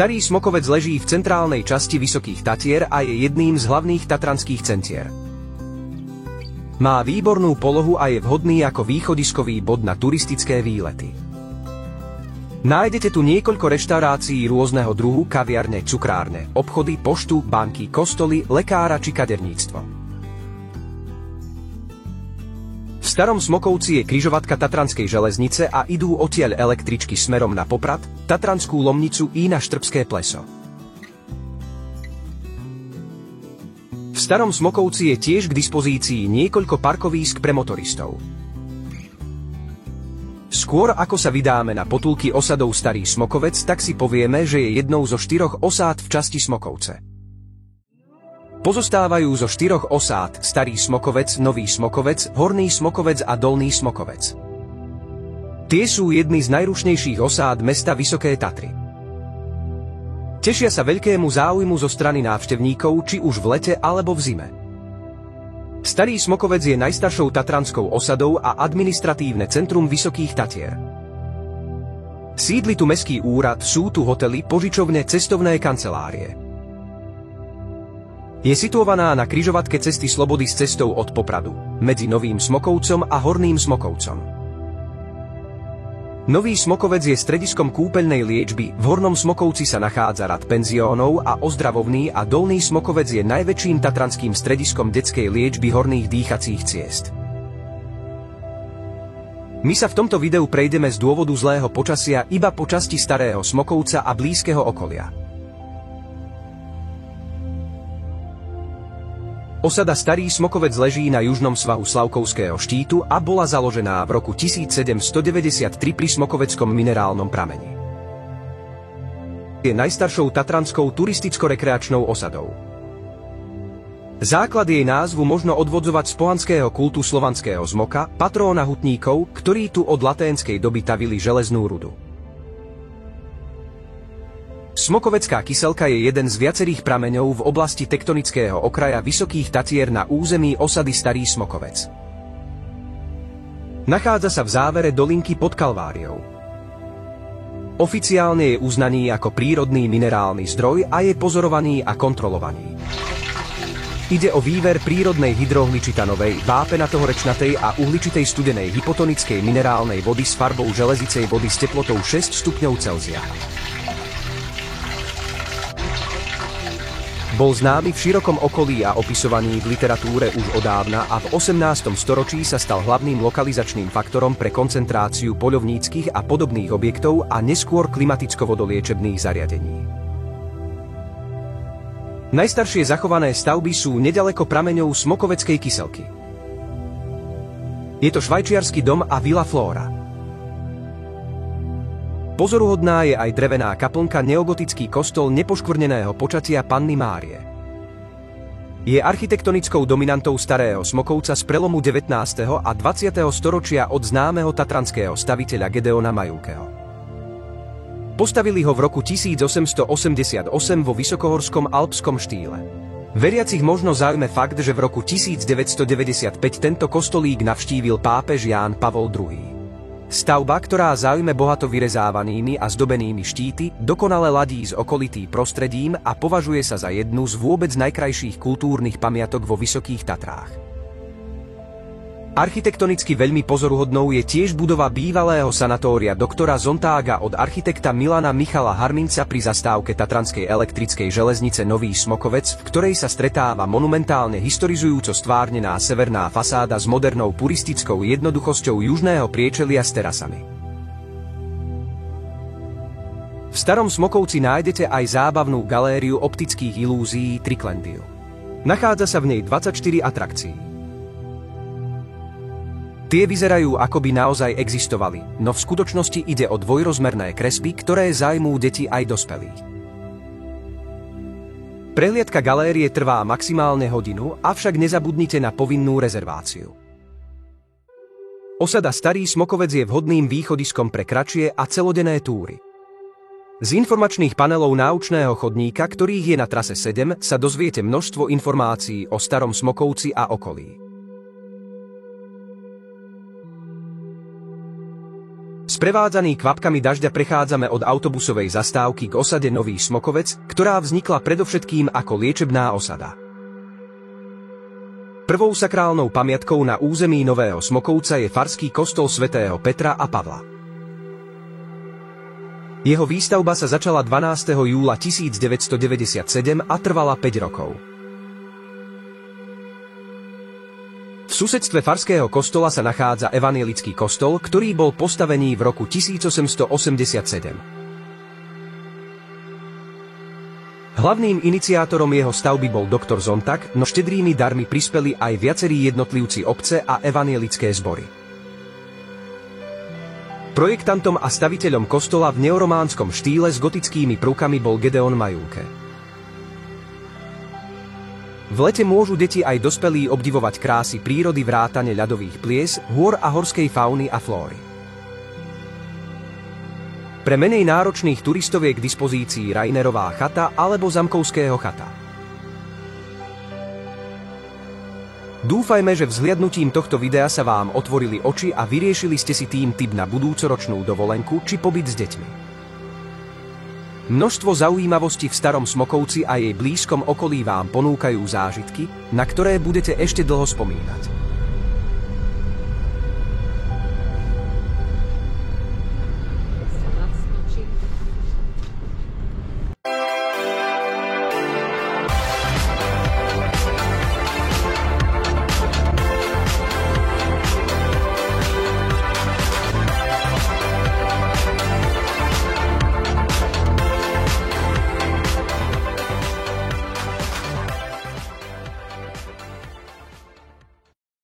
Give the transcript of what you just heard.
Starý Smokovec leží v centrálnej časti Vysokých Tatier a je jedným z hlavných tatranských centier. Má výbornú polohu a je vhodný ako východiskový bod na turistické výlety. Nájdete tu niekoľko reštaurácií rôzneho druhu, kaviarne, cukrárne, obchody, poštu, banky, kostoly, lekára či kaderníctvo. V Starom Smokovci je križovatka Tatranskej železnice a idú odtiaľ električky smerom na Poprad, Tatranskú Lomnicu i na Štrbské pleso. V Starom Smokovci je tiež k dispozícii niekoľko parkovísk pre motoristov. Skôr ako sa vydáme na potulky osadov Starý Smokovec, tak si povieme, že je jednou zo 4 osád v časti Smokovce. Pozostávajú zo 4 osád: Starý Smokovec, Nový Smokovec, Horný Smokovec a Dolný Smokovec. Tie sú jedny z najrušnejších osád mesta Vysoké Tatry. Tešia sa veľkému záujmu zo strany návštevníkov, či už v lete alebo v zime. Starý Smokovec je najstaršou tatranskou osadou a administratívne centrum Vysokých Tatier. Sídli tu mestský úrad, sú tu hotely, požičovne, cestovné kancelárie. Je situovaná na križovatke cesty Slobody s cestou od Popradu, medzi Novým Smokovcom a Horným Smokovcom. Nový Smokovec je strediskom kúpeľnej liečby, v Hornom Smokovci sa nachádza rad penziónov a ozdravovný a Dolný Smokovec je najväčším tatranským strediskom detskej liečby horných dýchacích ciest. My sa v tomto videu prejdeme z dôvodu zlého počasia iba po časti Starého Smokovca a blízkeho okolia. Osada Starý Smokovec leží na južnom svahu Slavkovského štítu a bola založená v roku 1793 pri Smokoveckom minerálnom prameni. Je najstaršou tatranskou turisticko-rekreačnou osadou. Základ jej názvu možno odvodzovať z pohanského kultu slovanského zmoka, patróna hutníkov, ktorí tu od laténskej doby tavili železnú rudu. Smokovecká kyselka je jeden z viacerých prameňov v oblasti tektonického okraja Vysokých Tatier na území osady Starý Smokovec. Nachádza sa v závere dolinky pod Kalváriou. Oficiálne je uznaný ako prírodný minerálny zdroj a je pozorovaný a kontrolovaný. Ide o výver prírodnej hydrohličitanovej, vápenatohorečnatej a uhličitej studenej hypotonickej minerálnej vody s farbou železicej vody s teplotou 6 stupňov Celzia. Bol známy v širokom okolí a opisovaný v literatúre už odávna a v 18. storočí sa stal hlavným lokalizačným faktorom pre koncentráciu poľovníckych a podobných objektov a neskôr klimaticko-vodoliečebných zariadení. Najstaršie zachované stavby sú nedaleko prameňov Smokoveckej kyselky. Je to švajčiarsky dom a Villa Flora. Pozoruhodná je aj drevená kaplnka, neogotický kostol nepoškvrneného počatia Panny Márie. Je architektonickou dominantou Starého Smokovca z prelomu 19. a 20. storočia od známeho tatranského staviteľa Gedeona Majulkeho. Postavili ho v roku 1888 vo vysokohorskom alpskom štýle. Veriacich možno zaujme fakt, že v roku 1995 tento kostolík navštívil pápež Ján Pavol II. Stavba, ktorá zaujme bohato vyrezávanými a zdobenými štíty, dokonale ladí s okolitým prostredím a považuje sa za jednu z vôbec najkrajších kultúrnych pamiatok vo Vysokých Tatrách. Architektonicky veľmi pozoruhodnou je tiež budova bývalého sanatória doktora Zontága od architekta Milana Michala Harminca pri zastávke Tatranskej elektrickej železnice Nový Smokovec, v ktorej sa stretáva monumentálne historizujúco stvárnená severná fasáda s modernou puristickou jednoduchosťou južného priečelia s terasami. V Starom Smokovci nájdete aj zábavnú galériu optických ilúzií Triklendiu. Nachádza sa v nej 24 atrakcií. Tie vyzerajú, ako by naozaj existovali, no v skutočnosti ide o dvojrozmerné kresby, ktoré zajmú deti aj dospelých. Prehliadka galérie trvá maximálne hodinu, avšak nezabudnite na povinnú rezerváciu. Osada Starý Smokovec je vhodným východiskom pre kratšie a celodenné túry. Z informačných panelov náučného chodníka, ktorých je na trase 7, sa dozviete množstvo informácií o Starom Smokovci a okolí. Sprevádzaní kvapkami dažďa prechádzame od autobusovej zastávky k osade Nový Smokovec, ktorá vznikla predovšetkým ako liečebná osada. Prvou sakrálnou pamiatkou na území Nového Smokovca je farský kostol svätého Petra a Pavla. Jeho výstavba sa začala 12. júla 1997 a trvala 5 rokov. V susedstve farského kostola sa nachádza evanjelický kostol, ktorý bol postavený v roku 1887. Hlavným iniciátorom jeho stavby bol doktor Zontag, no štedrými darmi prispeli aj viacerí jednotlivci obce a evanjelické zbory. Projektantom a staviteľom kostola v neorománskom štýle s gotickými prvkami bol Gedeon Majúke. V lete môžu deti aj dospelí obdivovať krásy prírody vrátane ľadových plies, hôr a horskej fauny a flóry. Pre menej náročných turistov je k dispozícii Rainerová chata alebo Zamkovského chata. Dúfajme, že vzhliadnutím tohto videa sa vám otvorili oči a vyriešili ste si tým tip na budúcoročnú dovolenku či pobyt s deťmi. Množstvo zaujímavostí v Starom Smokovci a jej blízkom okolí vám ponúkajú zážitky, na ktoré budete ešte dlho spomínať.